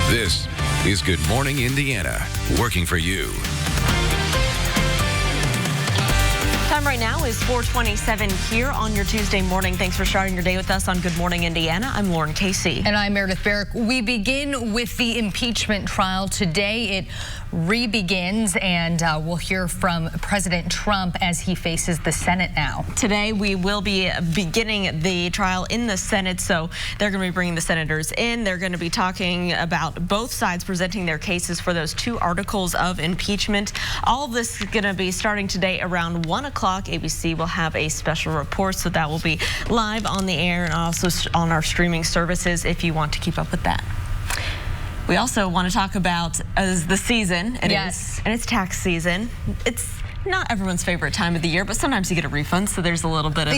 This is Good Morning Indiana, working for you. Time right now is 4:27 here on your Tuesday morning. Thanks for starting your day with us on Good Morning Indiana. I'm Lauren Casey. And I'm Meredith Barrick. We begin with the impeachment trial today. It re-begins, and we'll hear from President Trump as he faces the Senate now. Today we will be beginning the trial in the Senate, so they're going to be bringing the senators in. They're going to be talking about both sides presenting their cases for those two articles of impeachment. All of this is going to be starting today around 1 o'clock. ABC will have a special report, so that will be live on the air and also on our streaming services if you want to keep up with that. We also want to talk about the season. Yes. And it's tax season. It's not everyone's favorite time of the year, but sometimes you get a refund, so there's a little bit of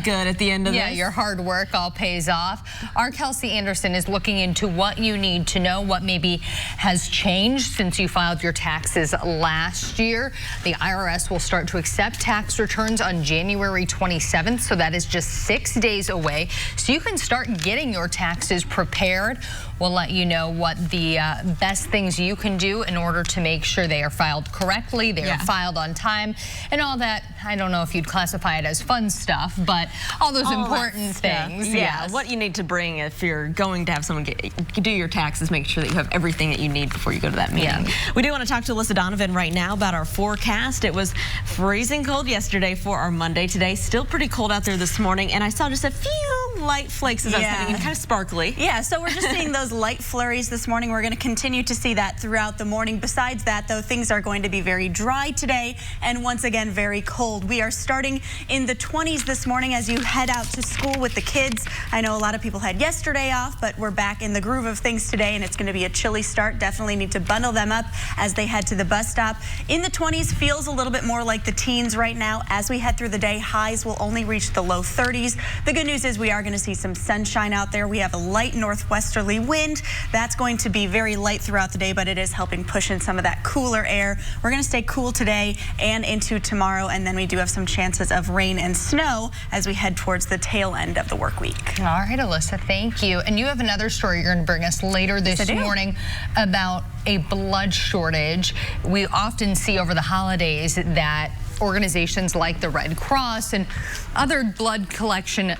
good at the end of this. Yeah, your hard work all pays off. Our Kelsey Anderson is looking into what you need to know, what maybe has changed since you filed your taxes last year. The IRS will start to accept tax returns on January 27th, so that is just 6 days away. So you can start getting your taxes prepared. We'll let you know what the best things you can do in order to make sure they are filed correctly, they are filed on time, and all that. I don't know if you'd classify it as fun stuff, but all those important things. Yeah, yes. What you need to bring if you're going to have someone do your taxes, make sure that you have everything that you need before you go to that meeting. Yeah. We do want to talk to Alyssa Donovan right now about our forecast. It was freezing cold yesterday for our Monday. Today, still pretty cold out there this morning, and I saw just a few light flakes as I was heading in, kind of sparkly. Yeah, so we're just seeing those light flurries this morning. We're going to continue to see that throughout the morning. Besides that, though, things are going to be very dry today and once again very cold. We are starting in the 20s this morning as you head out to school with the kids. I know a lot of people had yesterday off, but we're back in the groove of things today, and it's going to be a chilly start. Definitely need to bundle them up as they head to the bus stop. In the 20s feels a little bit more like the teens right now. As we head through the day, highs will only reach the low 30s. The good news is we are going to see some sunshine out there. We have a light northwesterly wind. That's going to be very light throughout the day, but it is helping push in some of that cooler air. We're going to stay cool today and into tomorrow, and then we do have some chances of rain and snow as we head towards the tail end of the work week. All right, Alyssa, thank you. And you have another story you're going to bring us later this morning about a blood shortage. We often see over the holidays that organizations like the Red Cross and other blood collection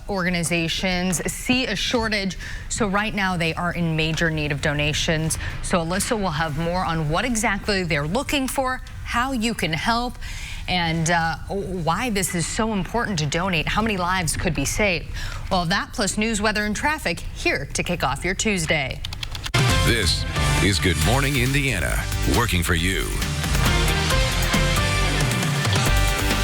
organizations see a shortage, so right now they are in major need of donations. So Alyssa will have more on what exactly they're looking for, how you can help, and why this is so important to donate, how many lives could be saved. Well, that plus news, weather, and traffic here to kick off your Tuesday. This is Good Morning Indiana, working for you.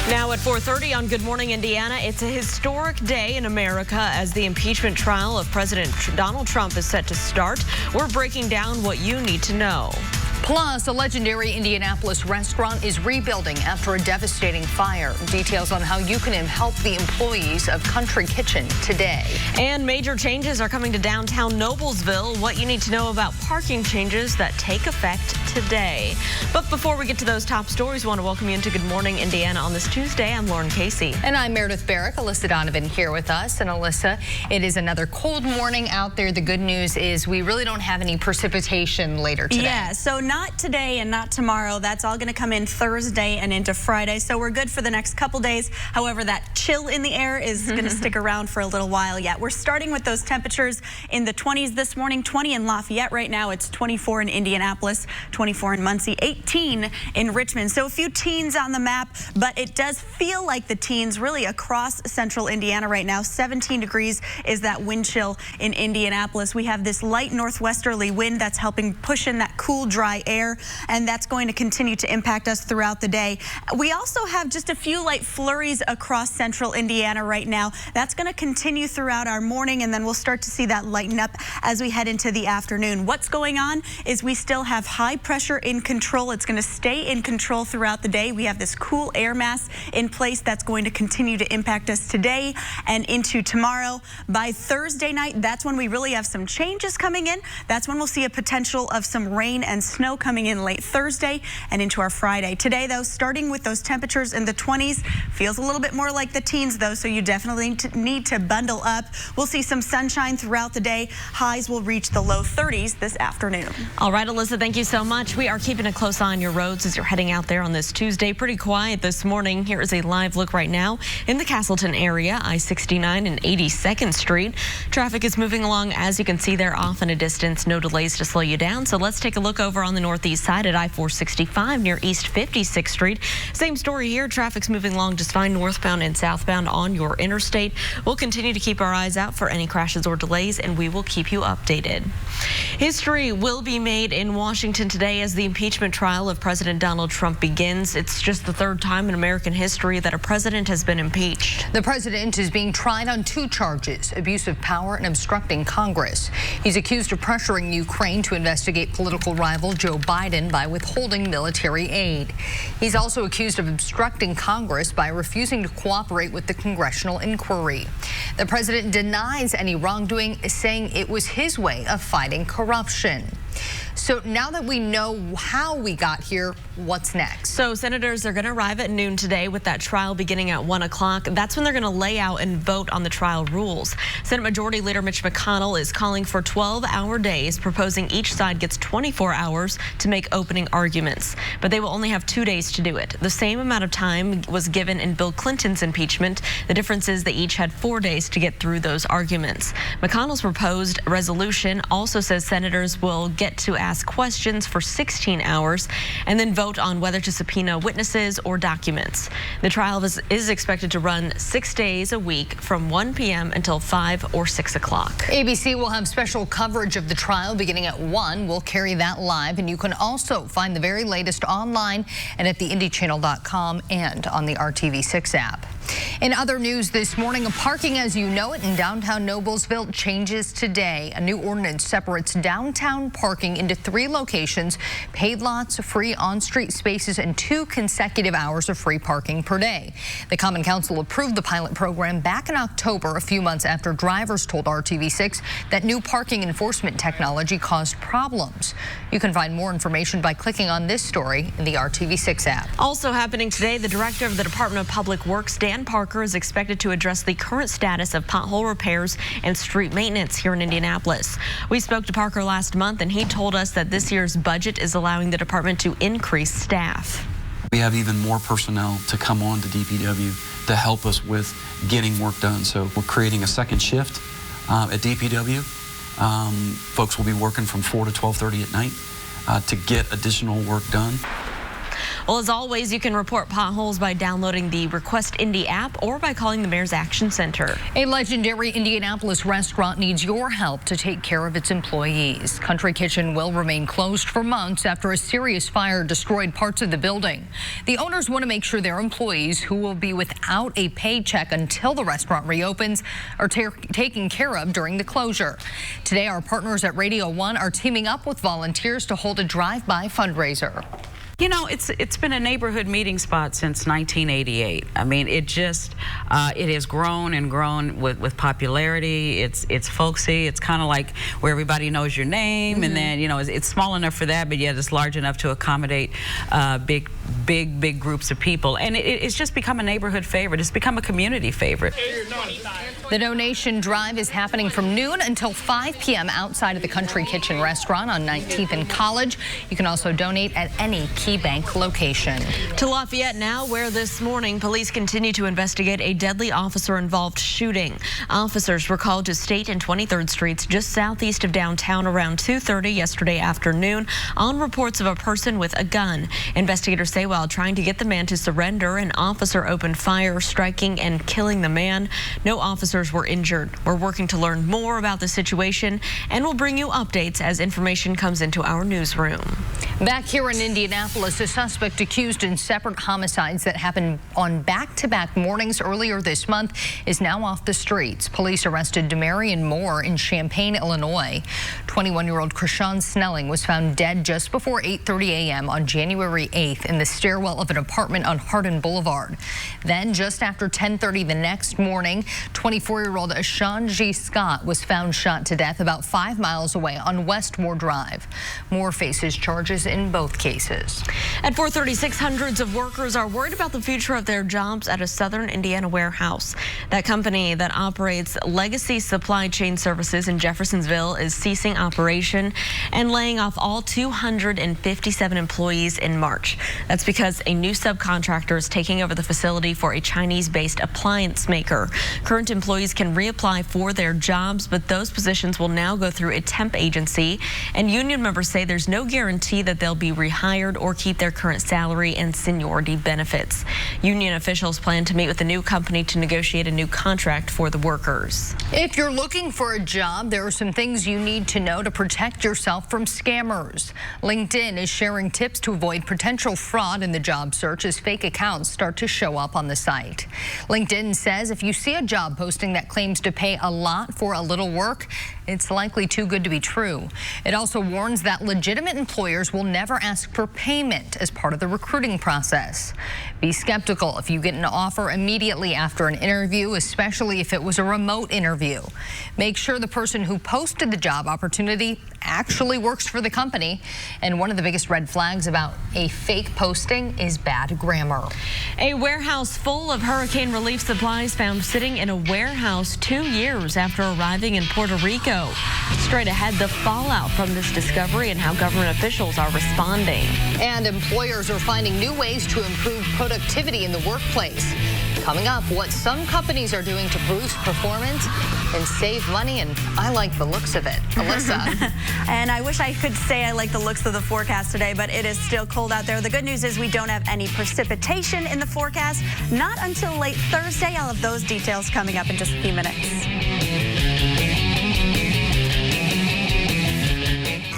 Now at 4:30 on Good Morning Indiana, it's a historic day in America as the impeachment trial of President Donald Trump is set to start. We're breaking down what you need to know. Plus, a legendary Indianapolis restaurant is rebuilding after a devastating fire. Details on how you can help the employees of Country Kitchen today. And major changes are coming to downtown Noblesville. What you need to know about parking changes that take effect today. But before we get to those top stories, I want to welcome you into Good Morning Indiana on this Tuesday. I'm Lauren Casey. And I'm Meredith Barrick. Alyssa Donovan here with us. And Alyssa, it is another cold morning out there. The good news is we really don't have any precipitation later today. Yeah, so not today and not tomorrow. That's all going to come in Thursday and into Friday. So we're good for the next couple days. However, that chill in the air is going to stick around for a little while yet. We're starting with those temperatures in the 20s this morning. 20 in Lafayette right now. It's 24 in Indianapolis, 24 in Muncie, 18 in Richmond. So a few teens on the map, but it does feel like the teens really across central Indiana right now. 17 degrees is that wind chill in Indianapolis. We have this light northwesterly wind that's helping push in that cool, dry air, and that's going to continue to impact us throughout the day. We also have just a few light flurries across central Indiana right now. That's going to continue throughout our morning, and then we'll start to see that lighten up as we head into the afternoon. What's going on is we still have high pressure in control. It's going to stay in control throughout the day. We have this cool air mass in place that's going to continue to impact us today and into tomorrow. By Thursday night, that's when we really have some changes coming in. That's when we'll see a potential of some rain and snow snow coming in late Thursday and into our Friday. Today, though, starting with those temperatures in the 20s, feels a little bit more like the teens, though, so you definitely need to bundle up. We'll see some sunshine throughout the day. Highs will reach the low 30s this afternoon. All right, Alyssa, thank you so much. We are keeping a close eye on your roads as you're heading out there on this Tuesday. Pretty quiet this morning. Here is a live look right now in the Castleton area, I-69 and 82nd Street. Traffic is moving along, as you can see there, off in a distance. No delays to slow you down. So let's take a look over on the northeast side at I-465 near East 56th Street. Same story here. Traffic's moving along just fine northbound and southbound on your interstate. We'll continue to keep our eyes out for any crashes or delays, and we will keep you updated. History will be made in Washington today as the impeachment trial of President Donald Trump begins. It's just the third time in American history that a president has been impeached. The president is being tried on 2 charges: abuse of power and obstructing Congress. He's accused of pressuring Ukraine to investigate political rival Joe Biden by withholding military aid. He's also accused of obstructing Congress by refusing to cooperate with the congressional inquiry. The president denies any wrongdoing, saying it was his way of fighting corruption. So now that we know how we got here, what's next? So senators are going to arrive at noon today with that trial beginning at 1 o'clock. That's when they're going to lay out and vote on the trial rules. Senate Majority Leader Mitch McConnell is calling for 12-hour days, proposing each side gets 24 hours to make opening arguments. But they will only have 2 days to do it. The same amount of time was given in Bill Clinton's impeachment. The difference is they each had 4 days to get through those arguments. McConnell's proposed resolution also says senators will get to ask questions for 16 hours and then vote on whether to subpoena witnesses or documents. The trial is expected to run 6 days a week from 1 p.m. until 5 or 6 o'clock. ABC will have special coverage of the trial beginning at 1. We'll carry that live, and you can also find the very latest online and at theindychannel.com and on the RTV6 app. In other news this morning, parking as you know it in downtown Noblesville changes today. A new ordinance separates downtown parking into 3 locations: paid lots, free on-street spaces, and 2 consecutive hours of free parking per day. The Common Council approved the pilot program back in October, a few months after drivers told RTV6 that new parking enforcement technology caused problems. You can find more information by clicking on this story in the RTV6 app. Also happening today, the director of the Department of Public Works, Dan Parker, is expected to address the current status of pothole repairs and street maintenance here in Indianapolis. We spoke to Parker last month, and he told us that this year's budget is allowing the department to increase staff. We have even more personnel to come on to DPW to help us with getting work done. So we're creating a second shift at DPW. Folks will be working from 4 to 12:30 at night to get additional work done. Well, as always, you can report potholes by downloading the Request Indy app or by calling the Mayor's Action Center. A legendary Indianapolis restaurant needs your help to take care of its employees. Country Kitchen will remain closed for months after a serious fire destroyed parts of the building. The owners want to make sure their employees, who will be without a paycheck until the restaurant reopens, are taken care of during the closure. Today, our partners at Radio 1 are teaming up with volunteers to hold a drive-by fundraiser. You know, it's been a neighborhood meeting spot since 1988. I mean, it just it has grown and grown with popularity. It's folksy. It's kind of like where everybody knows your name, and then, you know, it's small enough for that, but yet it's large enough to accommodate big groups of people. And it's just become a neighborhood favorite. It's become a community favorite. The donation drive is happening from noon until 5 p.m. outside of the Country Kitchen restaurant on 19th and College. You can also donate at any Key Bank location. To Lafayette now, where this morning police continue to investigate a deadly officer-involved shooting. Officers were called to State and 23rd Streets just southeast of downtown around 2:30 yesterday afternoon on reports of a person with a gun. Investigators say while trying to get the man to surrender, an officer opened fire, striking and killing the man. No officers were injured. We're working to learn more about the situation, and we'll bring you updates as information comes into our newsroom. Back here in Indianapolis, a suspect accused in separate homicides that happened on back-to-back mornings earlier this month is now off the streets. Police arrested Demarion Moore in Champaign, Illinois. 21-year-old Krishawn Snelling was found dead just before 8:30 a.m. on January 8th in the stairwell of an apartment on Hardin Boulevard. Then just after 10:30 the next morning, 24-year-old Ashanji Scott was found shot to death about 5 miles away on Westmore Drive. Moore faces charges in both cases. At 4:36, hundreds of workers are worried about the future of their jobs at a southern Indiana warehouse. That company that operates Legacy Supply Chain Services in Jeffersonville is ceasing operation and laying off all 257 employees in March. That's because a new subcontractor is taking over the facility for a Chinese-based appliance maker. Current employees can reapply for their jobs, but those positions will now go through a temp agency, and union members say there's no guarantee that they'll be rehired or keep their current salary and seniority benefits. Union officials plan to meet with the new company to negotiate a new contract for the workers. If you're looking for a job, there are some things you need to know to protect yourself from scammers. LinkedIn is sharing tips to avoid potential fraud in the job search as fake accounts start to show up on the site. LinkedIn says if you see a job posting that claims to pay a lot for a little work, it's likely too good to be true. It also warns that legitimate employers will never ask for payment as part of the recruiting process. Be skeptical if you get an offer immediately after an interview, especially if it was a remote interview. Make sure the person who posted the job opportunity actually works for the company. And one of the biggest red flags about a fake posting is bad grammar. A warehouse full of hurricane relief supplies found sitting in a warehouse 2 years after arriving in Puerto Rico. Straight ahead, the fallout from this discovery and how government officials are responding. And employers are finding new ways to improve productivity in the workplace. Coming up, what some companies are doing to boost performance and save money, and I like the looks of it. Alyssa. And I wish I could say I like the looks of the forecast today, but it is still cold out there. The good news is we don't have any precipitation in the forecast, not until late Thursday. I'll have those details coming up in just a few minutes.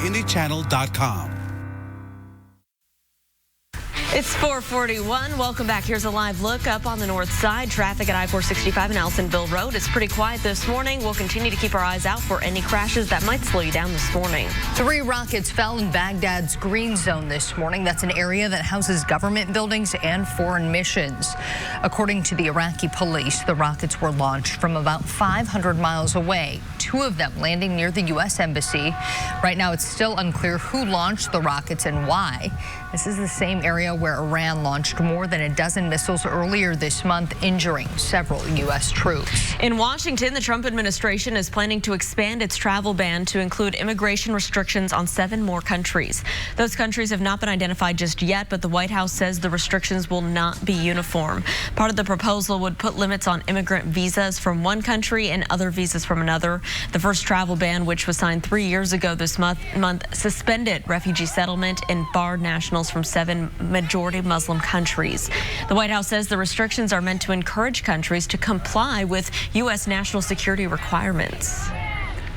IndyChannel.com. It's 4:41. Welcome back. Here's a live look up on the north side. Traffic at I-465 and Allisonville Road. It's pretty quiet this morning. We'll continue to keep our eyes out for any crashes that might slow you down this morning. 3 rockets fell in Baghdad's green zone this morning. That's an area that houses government buildings and foreign missions. According to the Iraqi police, the rockets were launched from about 500 miles away. 2 of them landing near the U.S. Embassy. Right now, it's still unclear who launched the rockets and why. This is the same area where Iran launched more than a dozen missiles earlier this month, injuring several U.S. troops. In Washington, the Trump administration is planning to expand its travel ban to include immigration restrictions on 7 more countries. Those countries have not been identified just yet, but the White House says the restrictions will not be uniform. Part of the proposal would put limits on immigrant visas from one country and other visas from another. The first travel ban, which was signed 3 years ago this month, suspended refugee settlement and barred nationals from 7 majority Muslim countries. The White House says the restrictions are meant to encourage countries to comply with U.S. national security requirements.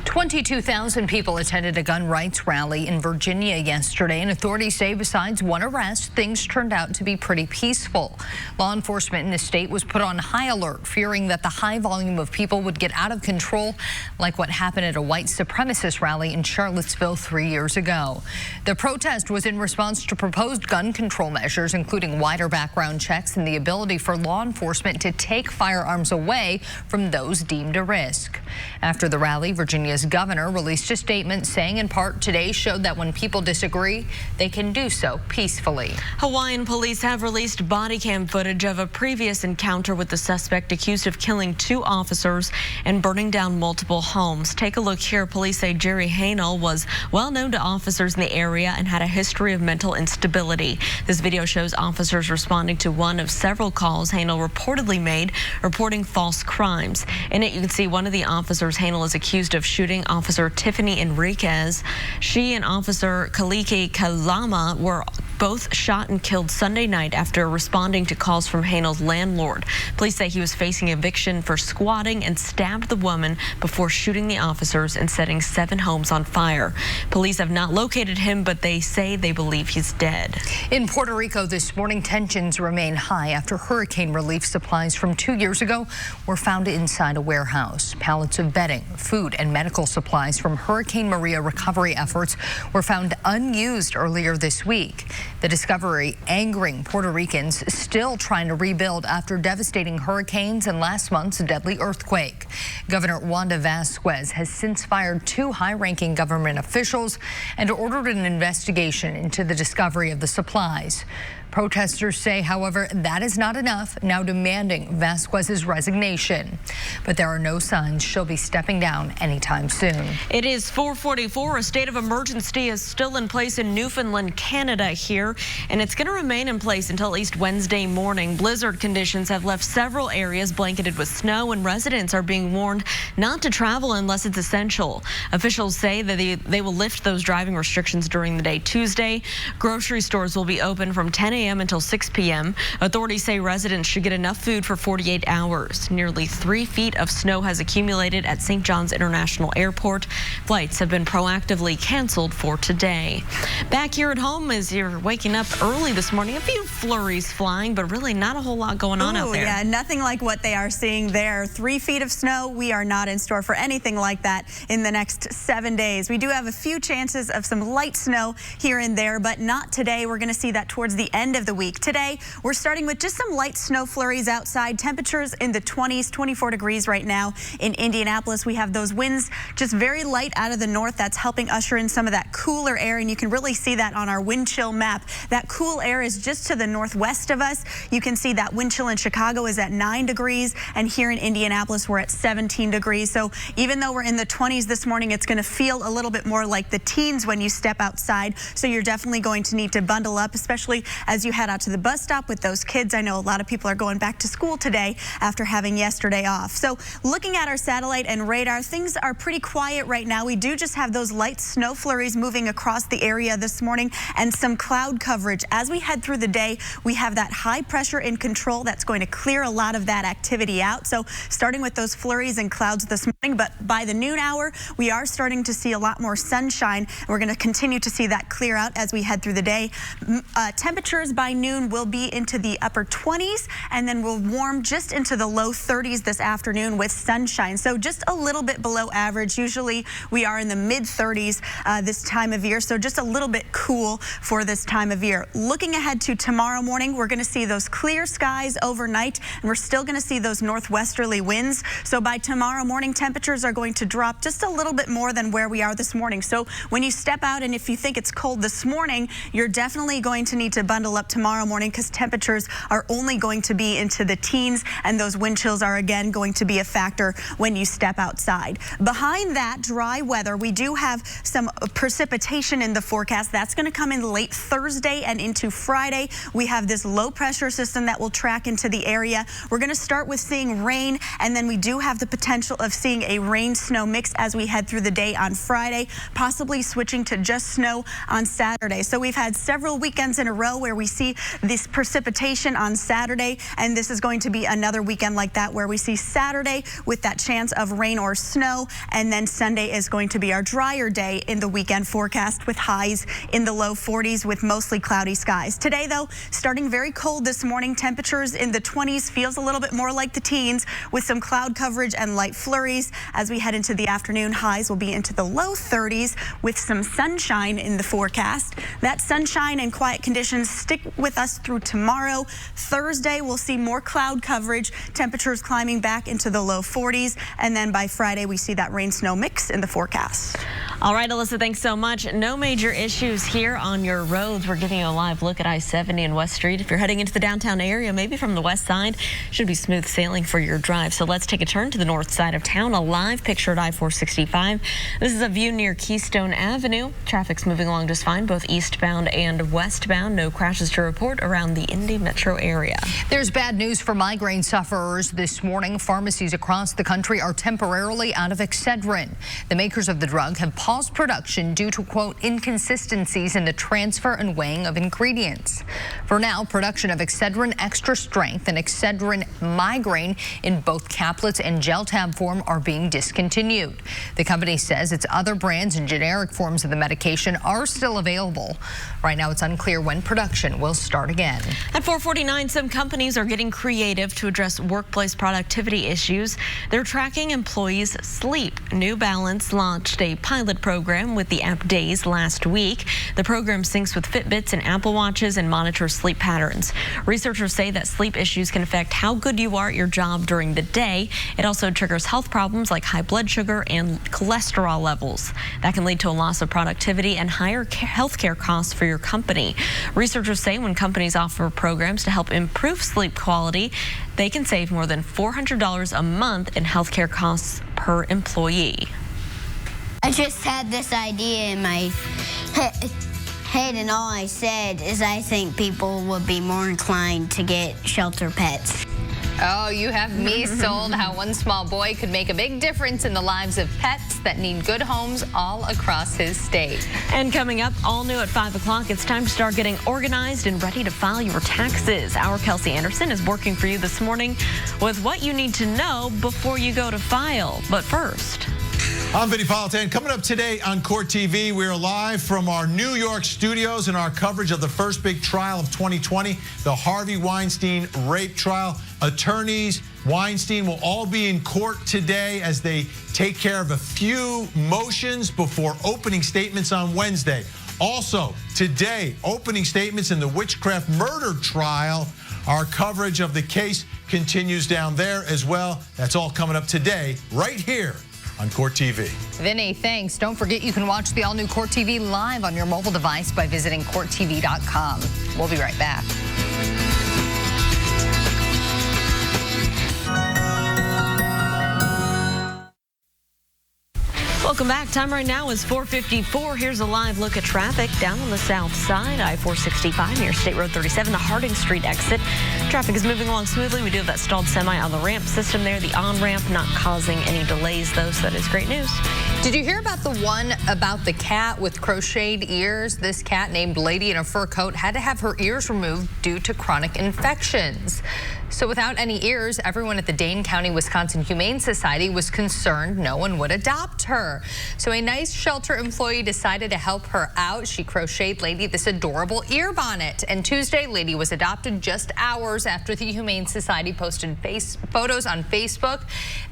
22,000 people attended a gun rights rally in Virginia yesterday, and authorities say besides one arrest, things turned out to be pretty peaceful. Law enforcement in the state was put on high alert, fearing that the high volume of people would get out of control, like what happened at a white supremacist rally in Charlottesville 3 years ago. The protest was in response to proposed gun control measures, including wider background checks and the ability for law enforcement to take firearms away from those deemed a risk. After the rally, Virginia's governor released a statement saying in part today showed that when people disagree, they can do so peacefully. Hawaiian police have released body cam footage of a previous encounter with the suspect accused of killing 2 officers and burning down multiple homes. Take a look here. Police say Jerry Hanel was well known to officers in the area and had a history of mental instability. This video shows officers responding to one of several calls Hanel reportedly made reporting false crimes. In it, you can see one of the officers Hanel is accused of shooting Officer Tiffany Enriquez. She and Officer Kaliki Kalama were both shot and killed Sunday night after responding to calls from Hanel's landlord. Police say he was facing eviction for squatting and stabbed the woman before shooting the officers and setting 7 homes on fire. Police have not located him, but they say they believe he's dead. In Puerto Rico this morning, tensions remain high after hurricane relief supplies from 2 years ago were found inside a warehouse. Pallets of bedding, food, and medical supplies from Hurricane Maria recovery efforts were found unused earlier this week. The discovery angering Puerto Ricans still trying to rebuild after devastating hurricanes and last month's deadly earthquake. Governor Wanda Vasquez has since fired 2 high-ranking government officials and ordered an investigation into the discovery of the supplies. Protesters say, however, that is not enough, now demanding Vasquez's resignation. But there are no signs she'll be stepping down anytime soon. It is 4:44. A state of emergency is still in place in Newfoundland, Canada here, and it's going to remain in place until at least Wednesday morning. Blizzard conditions have left several areas blanketed with snow, and residents are being warned not to travel unless it's essential. Officials say that they will lift those driving restrictions during the day Tuesday. Grocery stores will be open from 10 a.m. until 6 p.m. Authorities say residents should get enough food for 48 hours. Nearly 3 feet of snow has accumulated at St. John's International Airport. Flights have been proactively canceled for today. Back here at home, as you're waking up early this morning, a few flurries flying, but really not a whole lot going on out there. Yeah, nothing like what they are seeing there. 3 feet of snow. We are not in store for anything like that in the next 7 days. We do have a few chances of some light snow here and there, but not today. We're going to see that towards the end of the week. Today, we're starting with just some light snow flurries outside. Temperatures in the 20s, 24 degrees right now in Indianapolis. We have those winds just very light out of the north. That's helping usher in some of that cooler air, and you can really see that on our wind chill map. That cool air is just to the northwest of us. You can see that wind chill in Chicago is at 9 degrees, and here in Indianapolis, we're at 17 degrees. So even though we're in the 20s this morning, it's going to feel a little bit more like the teens when you step outside. So you're definitely going to need to bundle up, especially as you head out to the bus stop with those kids. I know a lot of people are going back to school today after having yesterday off. So looking at our satellite and radar, things are pretty quiet right now. We do just have those light snow flurries moving across the area this morning and some cloud coverage. As we head through the day, we have that high pressure in control that's going to clear a lot of that activity out. So starting with those flurries and clouds this morning, but by the noon hour, we are starting to see a lot more sunshine. We're going to continue to see that clear out as we head through the day. Temperatures by noon will be into the upper 20s, and then we'll warm just into the low 30s this afternoon with sunshine. So just a little bit below average. Usually we are in the mid 30s this time of year, so just a little bit cool for this time of year. Looking ahead to tomorrow morning, we're going to see those clear skies overnight, and we're still going to see those northwesterly winds. So by tomorrow morning, temperatures are going to drop just a little bit more than where we are this morning. So when you step out, and if you think it's cold this morning, you're definitely going to need to bundle up tomorrow morning, because temperatures are only going to be into the teens, and those wind chills are again going to be a factor when you step outside. Behind that dry weather, we do have some precipitation in the forecast. That's going to come in late Thursday and into Friday. We have this low pressure system that will track into the area. We're going to start with seeing rain, and then we do have the potential of seeing a rain-snow mix as we head through the day on Friday, possibly switching to just snow on Saturday. So we've had several weekends in a row where we see this precipitation on Saturday, and this is going to be another weekend like that where we see Saturday with that chance of rain or snow, and then Sunday is going to be our drier day in the weekend forecast with highs in the low 40s with mostly cloudy skies. Today, though, starting very cold this morning. Temperatures in the 20s, feels a little bit more like the teens with some cloud coverage and light flurries. As we head into the afternoon, highs will be into the low 30s with some sunshine in the forecast. That sunshine and quiet conditions stick with us through tomorrow. Thursday, we'll see more cloud coverage, temperatures climbing back into the low 40s, and then by Friday, we see that rain-snow mix in the forecast. All right, Alyssa, thanks so much. No major issues here on your roads. We're giving you a live look at I-70 and West Street. If you're heading into the downtown area, maybe from the west side, should be smooth sailing for your drive. So let's take a turn to the north side of town. A live picture at I-465. This is a view near Keystone Avenue. Traffic's moving along just fine, both eastbound and westbound. No crashes to report around the Indy metro area. There's bad news for migraine sufferers this morning. Pharmacies across the country are temporarily out of Excedrin. The makers of the drug have paused production due to, quote, inconsistencies in the transfer and weighing of ingredients. For now, production of Excedrin Extra Strength and Excedrin Migraine in both caplets and gel tab form are being discontinued. The company says its other brands and generic forms of the medication are still available. Right now, it's unclear when production will start again. At 4:49, some companies are getting creative to address workplace productivity issues. They're tracking employees' sleep. New Balance launched a pilot pilot program with the app Days last week. The program syncs with Fitbits and Apple Watches and monitors sleep patterns. Researchers say that sleep issues can affect how good you are at your job during the day. It also triggers health problems like high blood sugar and cholesterol levels. That can lead to a loss of productivity and higher healthcare costs for your company. Researchers say when companies offer programs to help improve sleep quality, they can save more than $400 a month in healthcare costs per employee. I just had this idea in my head, and all I said is I think people would be more inclined to get shelter pets. Oh, you have me sold. How one small boy could make a big difference in the lives of pets that need good homes all across his state. And coming up, all new at 5 o'clock, it's time to start getting organized and ready to file your taxes. Our Kelsey Anderson is working for you this morning with what you need to know before you go to file. But first, I'm Vinny Politan. Coming up today on Court TV, we're live from our New York studios in our coverage of the first big trial of 2020, the Harvey Weinstein rape trial. Attorneys Weinstein will all be in court today as they take care of a few motions before opening statements on Wednesday. Also, today, opening statements in the witchcraft murder trial. Our coverage of the case continues down there as well. That's all coming up today, right here on Court TV. Vinny, thanks. Don't forget you can watch the all-new Court TV live on your mobile device by visiting courttv.com. We'll be right back. welcome back. Time right now is 4:54. Here's a live look at traffic down on the south side, I-465 near State Road 37, the Harding Street exit. Traffic is moving along smoothly. We do have that stalled semi on the ramp system there. The on-ramp not causing any delays, though, so that is great news. Did you hear about the one about the cat with crocheted ears? This cat named Lady in a Fur Coat had to have her ears removed due to chronic infections. So without any ears, everyone at the Dane County, Wisconsin Humane Society was concerned no one would adopt her. So a nice shelter employee decided to help her out. She crocheted Lady this adorable ear bonnet. And Tuesday, Lady was adopted just hours after the Humane Society posted photos on Facebook.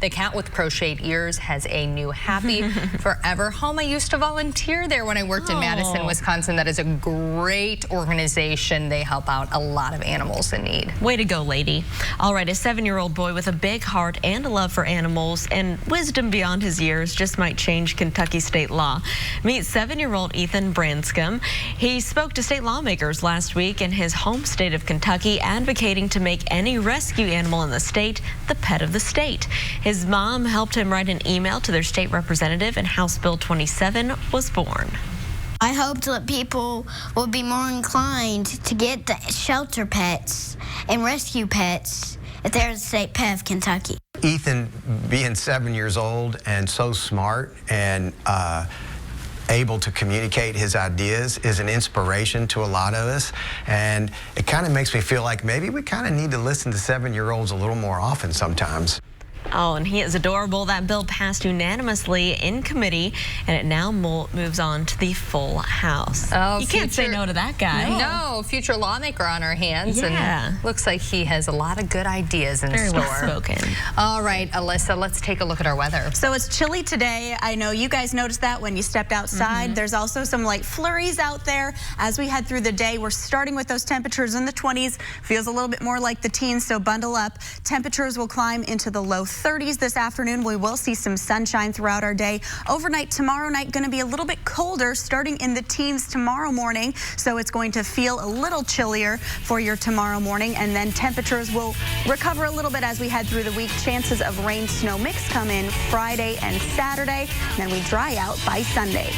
The cat with crocheted ears has a new happy forever home. I used to volunteer there when I worked in Madison, Wisconsin. That is a great organization. They help out a lot of animals in need. Way to go, Lady. All right, a 7-year-old boy with a big heart and a love for animals and wisdom beyond his years just might change Kentucky state law. Meet 7-year-old Ethan Branscombe. He spoke to state lawmakers last week in his home state of Kentucky, advocating to make any rescue animal in the state the pet of the state. His mom helped him write an email to their state representative, and House Bill 27 was born. I hope that people will be more inclined to get the shelter pets and rescue pets if they're the state pet of Kentucky. Ethan, being 7 years old and so smart and able to communicate his ideas, is an inspiration to a lot of us. And it kind of makes me feel like maybe we kind of need to listen to 7-year-olds a little more often sometimes. Oh, and he is adorable. That bill passed unanimously in committee, and it now moves on to the full House. Oh, you can't say no to that guy. No, future lawmaker on our hands. Yeah. And looks like he has a lot of good ideas in Very store. well spoken. All right, Alyssa, let's take a look at our weather. So it's chilly today. I know you guys noticed that when you stepped outside. There's also some light flurries out there. As we head through the day, we're starting with those temperatures in the 20s. Feels a little bit more like the teens, so bundle up. Temperatures will climb into the low 30s this afternoon. We will see some sunshine throughout our day. Overnight tomorrow night going to be a little bit colder, starting in the teens tomorrow morning. So it's going to feel a little chillier for your tomorrow morning, and then temperatures will recover a little bit as we head through the week. Chances of rain, snow mix come in Friday and Saturday, and then we dry out by Sunday.